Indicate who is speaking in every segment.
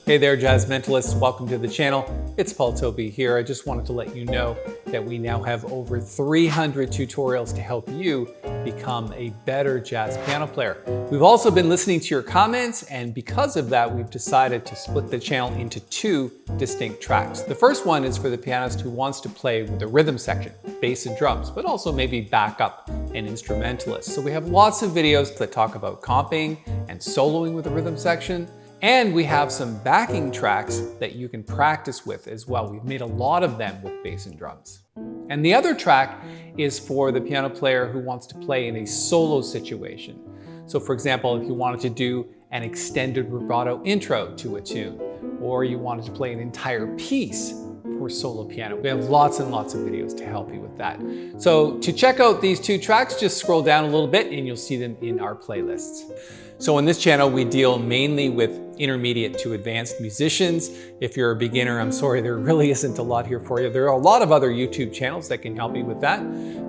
Speaker 1: Hey there, JazzMentalists. Welcome to the channel. It's Tobey here. I just wanted to let you know that we now have over 300 tutorials to help you become a better jazz piano player. We've also been listening to your comments, and because of that, we've decided to split the channel into two distinct tracks. The first one is for the pianist who wants to play with the rhythm section, bass and drums, but also maybe backup and instrumentalists. So we have lots of videos that talk about comping and soloing with the rhythm section. And we have some backing tracks that you can practice with as well. We've made a lot of them with bass and drums. And the other track is for the piano player who wants to play in a solo situation. So for example, if you wanted to do an extended rubato intro to a tune, or you wanted to play an entire piece for solo piano. We have lots and lots of videos to help you with that. So to check out these two tracks, just scroll down a little bit and you'll see them in our playlists. So on this channel, we deal mainly with intermediate to advanced musicians. If you're a beginner, I'm sorry, there really isn't a lot here for you. There are a lot of other YouTube channels that can help you with that.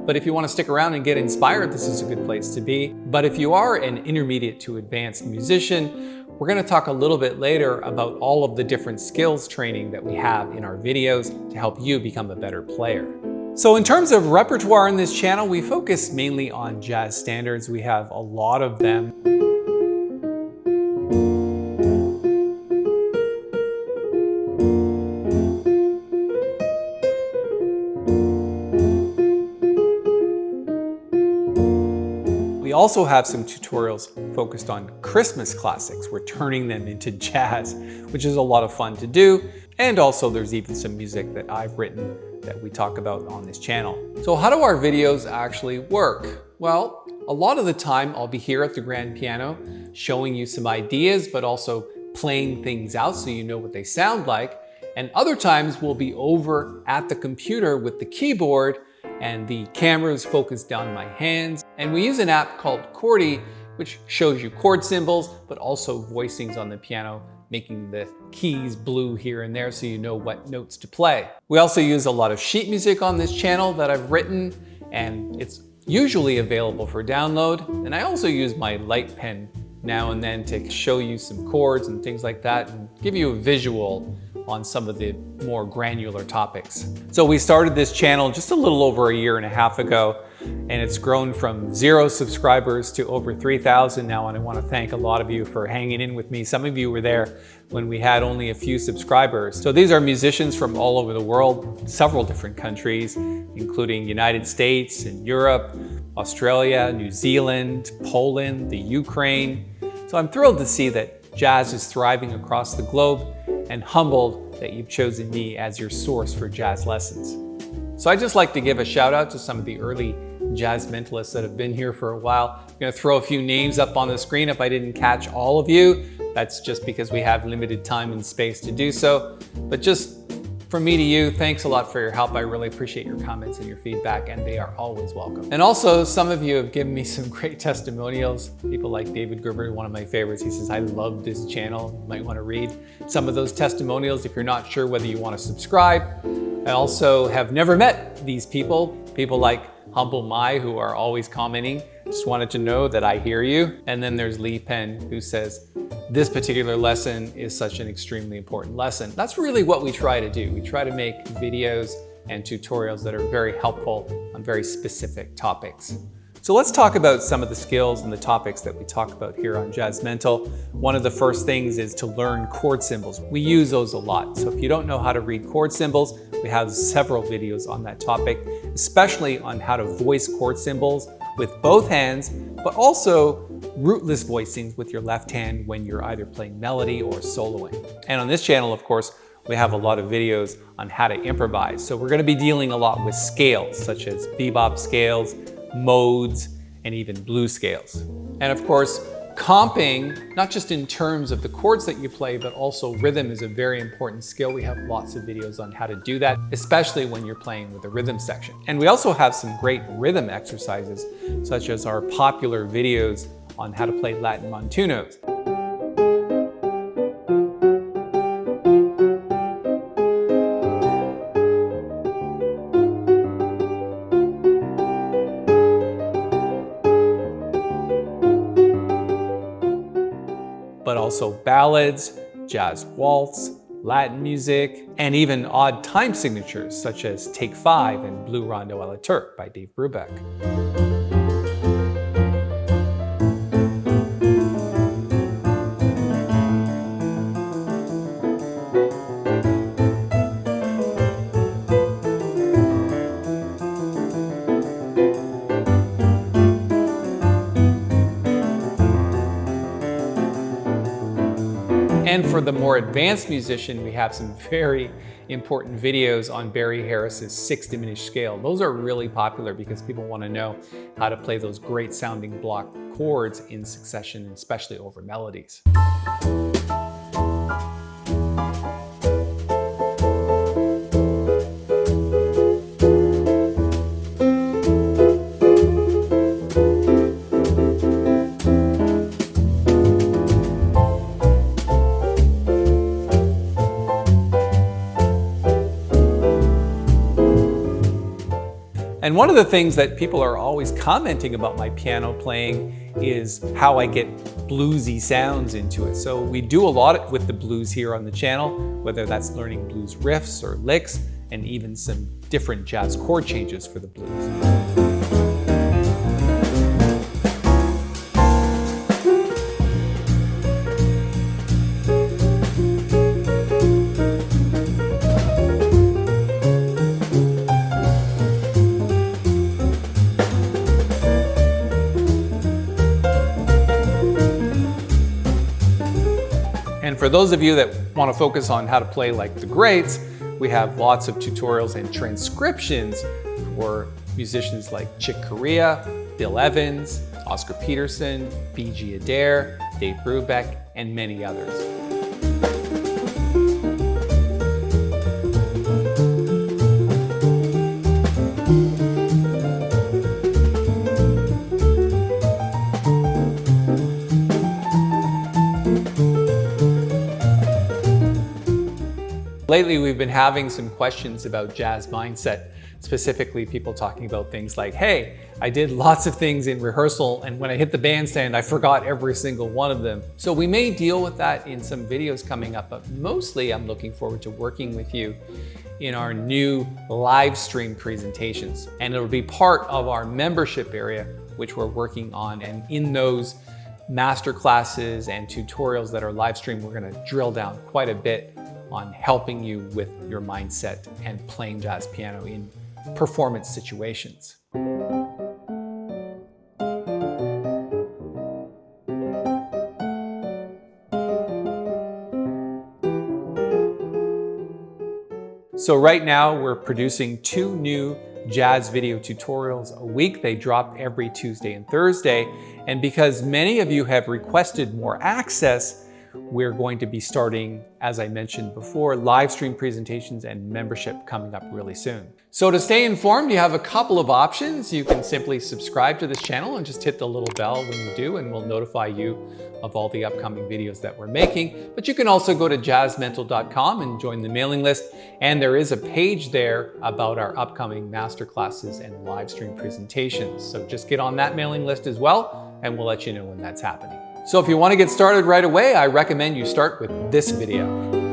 Speaker 1: But if you want to stick around and get inspired, this is a good place to be. But if you are an intermediate to advanced musician, we're going to talk a little bit later about all of the different skills training that we have in our videos to help you become a better player. So in terms of repertoire in this channel, we focus mainly on jazz standards. We have a lot of them. We also have some tutorials focused on Christmas classics. We're turning them into jazz, which is a lot of fun to do. And also there's even some music that I've written that we talk about on this channel. So how do our videos actually work? Well, a lot of the time I'll be here at the grand piano showing you some ideas, but also playing things out so you know what they sound like. And other times we'll be over at the computer with the keyboard and the camera is focused down my hands. And we use an app called Chords, which shows you chord symbols, but also voicings on the piano, making the keys blue here and there so you know what notes to play. We also use a lot of sheet music on this channel that I've written, and it's usually available for download. And I also use my light pen now and then to show you some chords and things like that and give you a visual on some of the more granular topics. So we started this channel just a little over a year and a half ago, and it's grown from 0 subscribers to over 3,000 now, and I want to thank a lot of you for hanging in with me. Some of you were there when we had only a few subscribers. So these are musicians from all over the world, several different countries, including United States and Europe, Australia, New Zealand, Poland, the Ukraine. So I'm thrilled to see that jazz is thriving across the globe, and humbled that you've chosen me as your source for jazz lessons. So I'd just like to give a shout out to some of the early JazzMentalists that have been here for a while. I'm gonna throw a few names up on the screen if I didn't catch all of you. That's just because we have limited time and space to do so. But just from me to you, thanks a lot for your help. I really appreciate your comments and your feedback, and they are always welcome. And also, some of you have given me some great testimonials. People like David Gerber, one of my favorites. He says, I love this channel. You might want to read some of those testimonials if you're not sure whether you want to subscribe. I also have never met these people like Humble Mai, who are always commenting. Just wanted to know that I hear you. And then there's Lee Penn, who says, this particular lesson is such an extremely important lesson. That's really what we try to do. We try to make videos and tutorials that are very helpful on very specific topics. So let's talk about some of the skills and the topics that we talk about here on JazzMentl. One of the first things is to learn chord symbols. We use those a lot. So if you don't know how to read chord symbols, we have several videos on that topic, especially on how to voice chord symbols with both hands, but also rootless voicings with your left hand when you're either playing melody or soloing. And on this channel, of course, we have a lot of videos on how to improvise. So we're going to be dealing a lot with scales, such as bebop scales, modes, and even blues scales. And of course, comping, not just in terms of the chords that you play, but also rhythm is a very important skill. We have lots of videos on how to do that, especially when you're playing with the rhythm section. And we also have some great rhythm exercises, such as our popular videos on how to play Latin montunos. But also ballads, jazz waltz, Latin music, and even odd time signatures such as Take 5 and Blue Rondo a la Turk by Dave Brubeck. And for the more advanced musician, we have some very important videos on Barry Harris's 6 diminished scale. Those are really popular because people want to know how to play those great sounding block chords in succession, especially over melodies. And one of the things that people are always commenting about my piano playing is how I get bluesy sounds into it. So we do a lot with the blues here on the channel, whether that's learning blues riffs or licks, and even some different jazz chord changes for the blues. And for those of you that want to focus on how to play like the greats, we have lots of tutorials and transcriptions for musicians like Chick Corea, Bill Evans, Oscar Peterson, B.G. Adair, Dave Brubeck, and many others. Lately, we've been having some questions about jazz mindset, specifically people talking about things like, hey, I did lots of things in rehearsal and when I hit the bandstand, I forgot every single one of them. So we may deal with that in some videos coming up, but mostly I'm looking forward to working with you in our new live stream presentations. And it'll be part of our membership area, which we're working on. And in those master classes and tutorials that are live streamed, we're gonna drill down quite a bit on helping you with your mindset and playing jazz piano in performance situations. So right now we're producing 2 new jazz video tutorials a week. They drop every Tuesday and Thursday. And because many of you have requested more access, we're going to be starting, as I mentioned before, live stream presentations and membership coming up really soon. So to stay informed, you have a couple of options. You can simply subscribe to this channel and just hit the little bell when you do, and we'll notify you of all the upcoming videos that we're making. But you can also go to JazzMentl.com and join the mailing list. And there is a page there about our upcoming masterclasses and live stream presentations. So just get on that mailing list as well, and we'll let you know when that's happening. So if you want to get started right away, I recommend you start with this video.